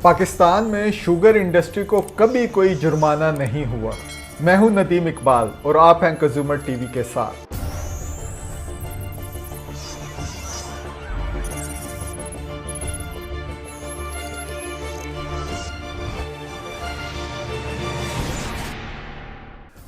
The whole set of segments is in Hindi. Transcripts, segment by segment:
पाकिस्तान में शुगर इंडस्ट्री को कभी कोई जुर्माना नहीं हुआ। मैं हूं नदीम इकबाल और आप हैं कंज्यूमर टीवी के साथ।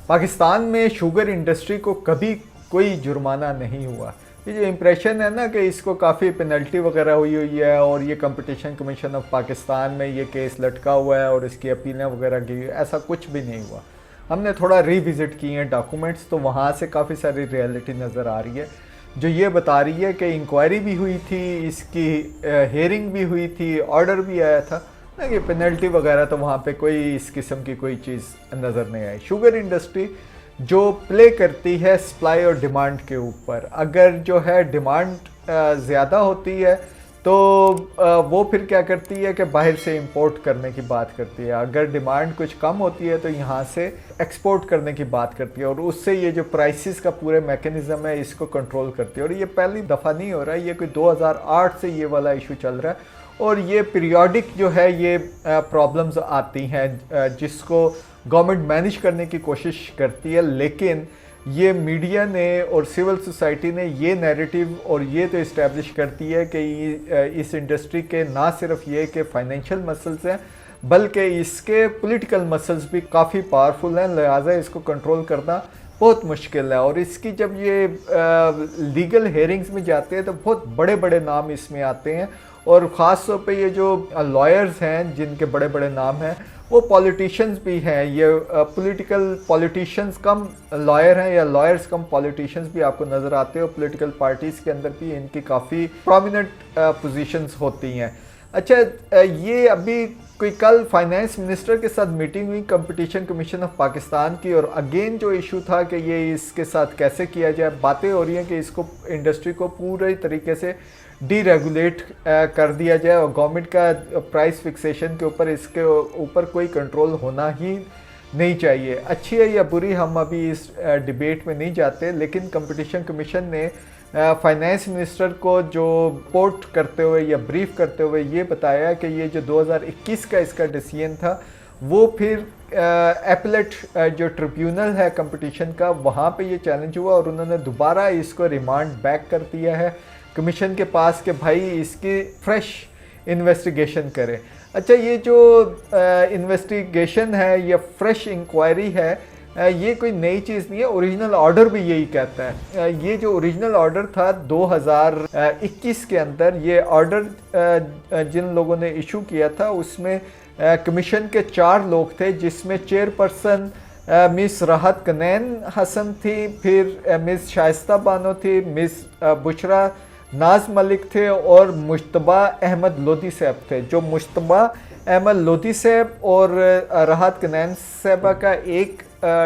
पाकिस्तान में शुगर इंडस्ट्री को कभी कोई जुर्माना नहीं हुआ। ये जो इम्प्रेशन है ना कि इसको काफ़ी पेनल्टी वगैरह हुई है और ये कंपटीशन कमीशन ऑफ पाकिस्तान में ये केस लटका हुआ है और इसकी अपीलें वगैरह की, ऐसा कुछ भी नहीं हुआ। हमने थोड़ा रिविज़िट किए हैं डॉक्यूमेंट्स, तो वहाँ से काफ़ी सारी रियलिटी नज़र आ रही है जो ये बता रही है कि इंक्वायरी भी हुई थी, इसकी हेयरिंग भी हुई थी, ऑर्डर भी आया था ना कि पेनल्टी वगैरह, तो वहाँ पे कोई इस किस्म की कोई चीज़ नज़र नहीं आई। शुगर इंडस्ट्री जो प्ले करती है सप्लाई और डिमांड के ऊपर, अगर जो है डिमांड ज़्यादा होती है तो वो फिर क्या करती है कि बाहर से इंपोर्ट करने की बात करती है। अगर डिमांड कुछ कम होती है तो यहाँ से एक्सपोर्ट करने की बात करती है और उससे ये जो प्राइसेस का पूरे मैकेनिज़्म है इसको कंट्रोल करती है। और ये पहली दफ़ा नहीं हो रहा है, ये कोई 2008 से ये वाला इशू चल रहा है और ये पीरियोडिक जो है ये प्रॉब्लम्स आती हैं जिसको गवर्नमेंट मैनेज करने की कोशिश करती है। लेकिन ये मीडिया ने और सिविल सोसाइटी ने ये नैरेटिव और ये तो इस्टेब्लिश करती है कि इस इंडस्ट्री के ना सिर्फ ये कि फाइनेंशियल मसल्स हैं बल्कि इसके पॉलिटिकल मसल्स भी काफ़ी पावरफुल हैं, लिहाजा इसको कंट्रोल करना बहुत मुश्किल है। और इसकी जब ये लीगल हेयरिंग्स में जाते हैं तो बहुत बड़े बड़े नाम इसमें आते हैं और ख़ास तौर पे ये जो लॉयर्स हैं जिनके बड़े बड़े नाम हैं वो पॉलिटिशियंस भी हैं। ये पॉलिटिकल पॉलिटिशियंस कम लॉयर हैं या लॉयर्स कम पॉलिटिशियंस भी आपको नज़र आते हैं और पॉलिटिकल पार्टीज़ के अंदर भी इनकी काफ़ी प्रोमिनेंट पोजीशंस होती हैं। अच्छा, ये अभी कोई कल फाइनेंस मिनिस्टर के साथ मीटिंग हुई कंपटीशन कमीशन ऑफ पाकिस्तान की और अगेन जो इशू था कि ये इसके साथ कैसे किया जाए, बातें हो रही हैं कि इसको इंडस्ट्री को पूरे तरीके से डीरेगुलेट कर दिया जाए और गवर्नमेंट का प्राइस फिक्सेशन के ऊपर इसके ऊपर कोई कंट्रोल होना ही नहीं चाहिए। अच्छी है या बुरी, हम अभी इस डिबेट में नहीं जाते, लेकिन कंपटीशन कमीशन ने फाइनेंस मिनिस्टर को जो रिपोर्ट करते हुए या ब्रीफ करते हुए ये बताया कि ये जो 2021 का इसका डिसीजन था वो फिर एपलेट जो ट्रिब्यूनल है कंपटीशन का वहाँ पे ये चैलेंज हुआ और उन्होंने दोबारा इसको रिमांड बैक कर दिया है कमीशन के पास कि भाई इसकी फ्रेश इन्वेस्टिगेशन करें। अच्छा, ये जो इन्वेस्टिगेशन है या फ्रेश इंक्वायरी है ये कोई नई चीज़ नहीं है, ओरिजिनल ऑर्डर भी यही कहता है। ये जो ओरिजिनल ऑर्डर था 2021 के अंदर, ये ऑर्डर जिन लोगों ने इशू किया था उसमें कमीशन के 4 लोग थे जिसमें चेयरपर्सन मिस राहत कनैन हसन थी, फिर मिस शाइस्ता बानो थी, मिस बुशरा नाज मलिक थे और मुश्तबा अहमद लोधी साहब थे। जो मुश्तबा अहमद लोधी साहब और राहत कनैन साहबा का एक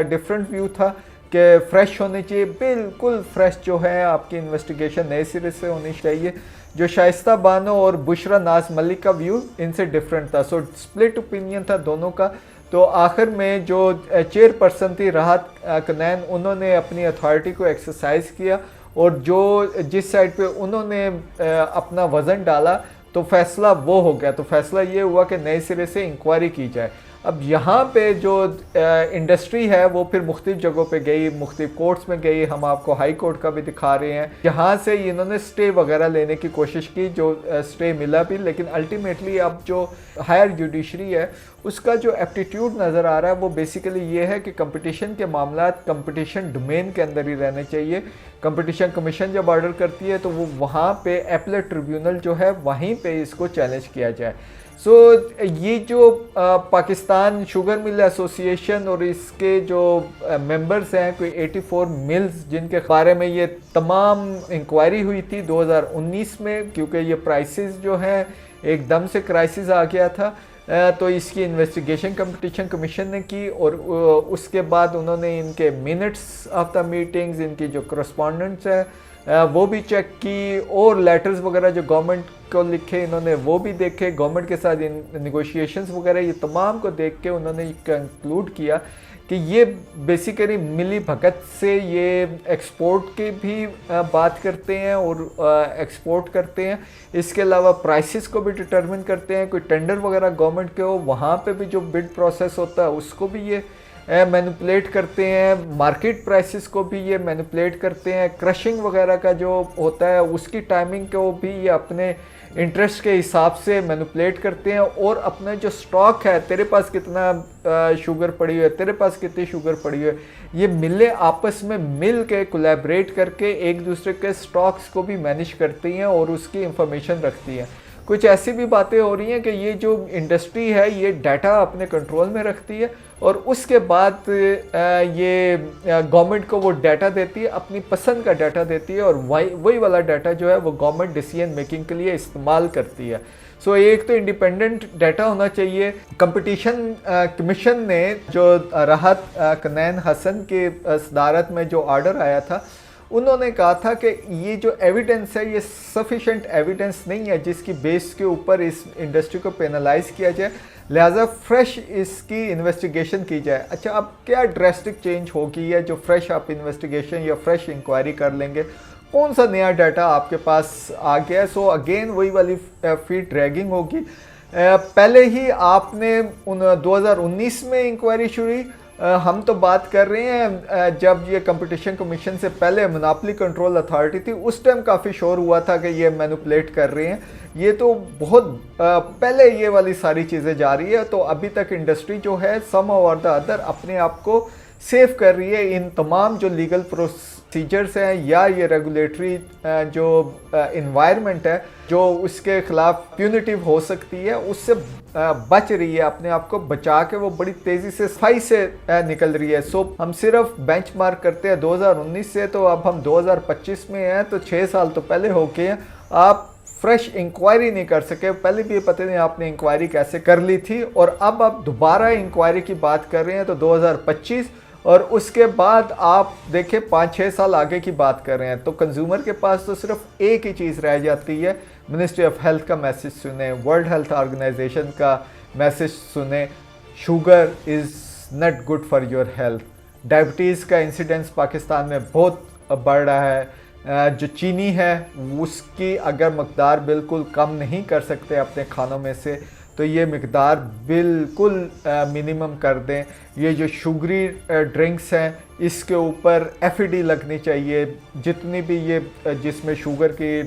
डिफरेंट व्यू था कि फ़्रेश होनी चाहिए, बिल्कुल फ़्रेश जो है आपकी इन्वेस्टिगेशन नए सिरे से होनी चाहिए। जो शाइस्ता बानो और बुशरा नाज मलिक का व्यू इनसे डिफरेंट था, सो स्प्लिट ओपिनियन था दोनों का। तो आखिर में जो चेयरपर्सन थी राहत कनैन, उन्होंने अपनी अथॉरिटी को एक्सरसाइज किया और जो जिस साइड पे उन्होंने अपना वज़न डाला तो फैसला वो हो गया। तो फैसला ये हुआ कि नए सिरे से इंक्वायरी की जाए। अब यहाँ पे जो इंडस्ट्री है वो फिर मुख्तलिफ जगहों पे गई, मुख्तलिफ कोर्ट्स में गई, हम आपको हाई कोर्ट का भी दिखा रहे हैं जहाँ से इन्होंने स्टे वगैरह लेने की कोशिश की, जो स्टे मिला भी। लेकिन अल्टीमेटली अब जो हायर जुडिशरी है उसका जो एप्टीट्यूड नज़र आ रहा है वो बेसिकली ये है कि कंपटीशन के मामला कंपटीशन डोमेन के अंदर ही रहने चाहिए। कंपटीशन कमीशन जब ऑर्डर करती है तो वो वहाँ पे एपलेट ट्रिब्यूनल जो है वहीं पे इसको चैलेंज किया जाए। सो ये जो पाकिस्तान शुगर मिल एसोसिएशन और इसके जो मेंबर्स हैं, कोई 84 मिल्स जिनके बारे में ये तमाम इंक्वायरी हुई थी 2019 में, क्योंकि ये प्राइसेस जो हैं एकदम से क्राइसिस आ गया था, तो इसकी इन्वेस्टिगेशन कंपटीशन कमीशन ने की और उसके बाद उन्होंने इनके मिनट्स ऑफ द मीटिंग्स, इनकी जो करस्पॉन्डेंट्स है वो भी चेक की, और लेटर्स वगैरह जो गवर्नमेंट को लिखे इन्होंने वो भी देखे, गवर्नमेंट के साथ नेगोशिएशंस वगैरह ये तमाम को देख के उन्होंने कंक्लूड किया कि ये बेसिकली मिली भगत से ये एक्सपोर्ट की भी बात करते हैं और एक्सपोर्ट करते हैं। इसके अलावा प्राइसेस को भी डिटरमिन करते हैं, कोई टेंडर वगैरह गवर्नमेंट के हो वहाँ पे भी जो बिड प्रोसेस होता है उसको भी ये मैनिपुलेट करते हैं, मार्केट प्राइसेस को भी ये मैनिपुलेट करते हैं, क्रशिंग वगैरह का जो होता है उसकी टाइमिंग को भी ये अपने इंटरेस्ट के हिसाब से मैनिपुलेट करते हैं। और अपना जो स्टॉक है, तेरे पास कितना शुगर पड़ी हुई है, तेरे पास कितनी शुगर पड़ी हुई है, ये मिले आपस में मिल के कोलैबोरेट करके एक दूसरे के स्टॉक्स को भी मैनेज करती हैं और उसकी इंफॉर्मेशन रखती हैं। कुछ ऐसी भी बातें हो रही हैं कि ये जो इंडस्ट्री है ये डाटा अपने कंट्रोल में रखती है और उसके बाद ये गवर्नमेंट को वो डाटा देती है, अपनी पसंद का डाटा देती है और वही वाला डाटा जो है वो गवर्नमेंट डिसीजन मेकिंग के लिए इस्तेमाल करती है। सो एक तो इंडिपेंडेंट डाटा होना चाहिए। कंपटीशन कमीशन ने जो राहत कनैन हसन के सदारत में जो ऑर्डर आया था, उन्होंने कहा था कि ये जो एविडेंस है ये सफिशेंट एविडेंस नहीं है जिसकी बेस के ऊपर इस इंडस्ट्री को पेनलाइज किया जाए, लिहाजा फ्रेश इसकी इन्वेस्टिगेशन की जाए। अच्छा, अब क्या ड्रेस्टिक चेंज होगी है जो फ्रेश आप इन्वेस्टिगेशन या फ्रेश इंक्वायरी कर लेंगे? कौन सा नया डाटा आपके पास आ गया है? सो अगेन वही वाली फीड ड्रैगिंग होगी। पहले ही आपने 2019 में इंक्वायरी शुरू हुई। हम तो बात कर रहे हैं जब ये कंपटीशन कमीशन से पहले मोनोपोली कंट्रोल अथॉरिटी थी, उस टाइम काफ़ी शोर हुआ था कि ये मैनिपुलेट कर रहे हैं। ये तो बहुत पहले ये वाली सारी चीज़ें जा रही है। तो अभी तक इंडस्ट्री जो है सम और द अदर अपने आप को सेव कर रही है इन तमाम जो लीगल प्रोसीजर्स हैं या ये रेगुलेटरी जो इन्वायरमेंट है जो उसके खिलाफ प्यूनिटिव हो सकती है उससे बच रही है, अपने आप को बचा के वो बड़ी तेज़ी से सफाई से निकल रही है। सो हम सिर्फ बेंचमार्क करते हैं 2019 से, तो अब हम 2025 में हैं, तो 6 साल तो पहले हो गए हैं। आप फ्रेश इंक्वायरी नहीं कर सके, पहले भी पता नहीं आपने इंक्वायरी कैसे कर ली थी और अब आप दोबारा इंक्वायरी की बात कर रहे हैं तो 2025 और उसके बाद आप देखें 5-6 साल आगे की बात कर रहे हैं। तो कंज्यूमर के पास तो सिर्फ एक ही चीज़ रह जाती है, मिनिस्ट्री ऑफ हेल्थ का मैसेज सुने, वर्ल्ड हेल्थ ऑर्गेनाइजेशन का मैसेज सुने, sugar is not good for your health. Diabetes का इंसिडेंस पाकिस्तान में बहुत बढ़ रहा है। जो चीनी है उसकी अगर मकदार बिल्कुल कम नहीं कर सकते अपने खानों में से तो ये मकदार बिल्कुल मिनिमम कर दें। ये जो शुगरी ड्रिंक्स हैं इसके ऊपर एफईडी लगनी चाहिए, जितनी भी ये जिसमें शुगर की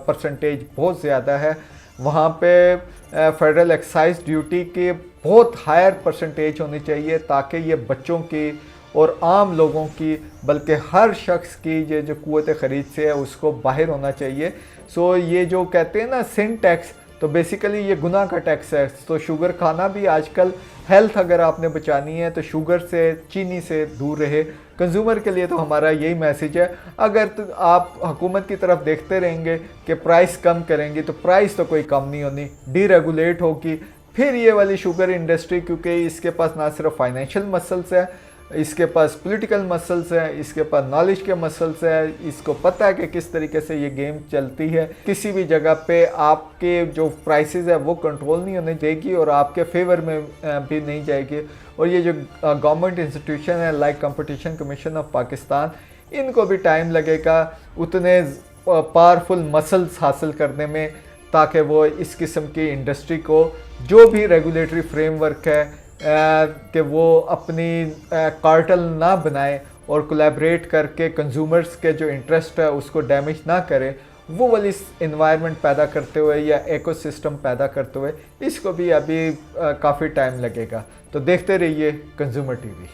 परसेंटेज बहुत ज़्यादा है वहाँ पे फेडरल एक्साइज ड्यूटी की बहुत हायर परसेंटेज होनी चाहिए ताकि ये बच्चों की और आम लोगों की बल्कि हर शख्स की ये जो क़ुव्वत ख़रीद से है उसको बाहर होना चाहिए। सो ये जो कहते हैं ना सिन टैक्स, तो बेसिकली ये गुनाह का टैक्स है। तो शुगर खाना भी आजकल, हेल्थ अगर आपने बचानी है तो शुगर से, चीनी से दूर रहे। कंज्यूमर के लिए तो हमारा यही मैसेज है। अगर तो आप हुकूमत की तरफ देखते रहेंगे कि प्राइस कम करेंगे तो प्राइस तो कोई कम नहीं होनी, डीरेगुलेट होगी। फिर ये वाली शुगर इंडस्ट्री, क्योंकि इसके पास ना सिर्फ फाइनेंशियल मसल्स है, इसके पास पॉलिटिकल मसल्स है, इसके पास नॉलेज के मसल्स है, इसको पता है कि किस तरीके से ये गेम चलती है। किसी भी जगह पे आपके जो प्राइसेस है वो कंट्रोल नहीं होने देगी और आपके फेवर में भी नहीं जाएगी। और ये जो गवर्नमेंट इंस्टीट्यूशन है like competition commission of Pakistan, इनको भी टाइम लगेगा उतने पावरफुल मसल्स हासिल करने में ताकि वो इस किस्म की इंडस्ट्री को जो भी रेगुलेटरी फ्रेमवर्क है कि वो अपनी कार्टेल ना बनाए और कोलैबोरेट करके कंज्यूमर्स के जो इंटरेस्ट है उसको डैमेज ना करे, वो वाली इन्वायरमेंट पैदा करते हुए या इकोसिस्टम पैदा करते हुए इसको भी अभी काफ़ी टाइम लगेगा। तो देखते रहिए कंज्यूमर टीवी।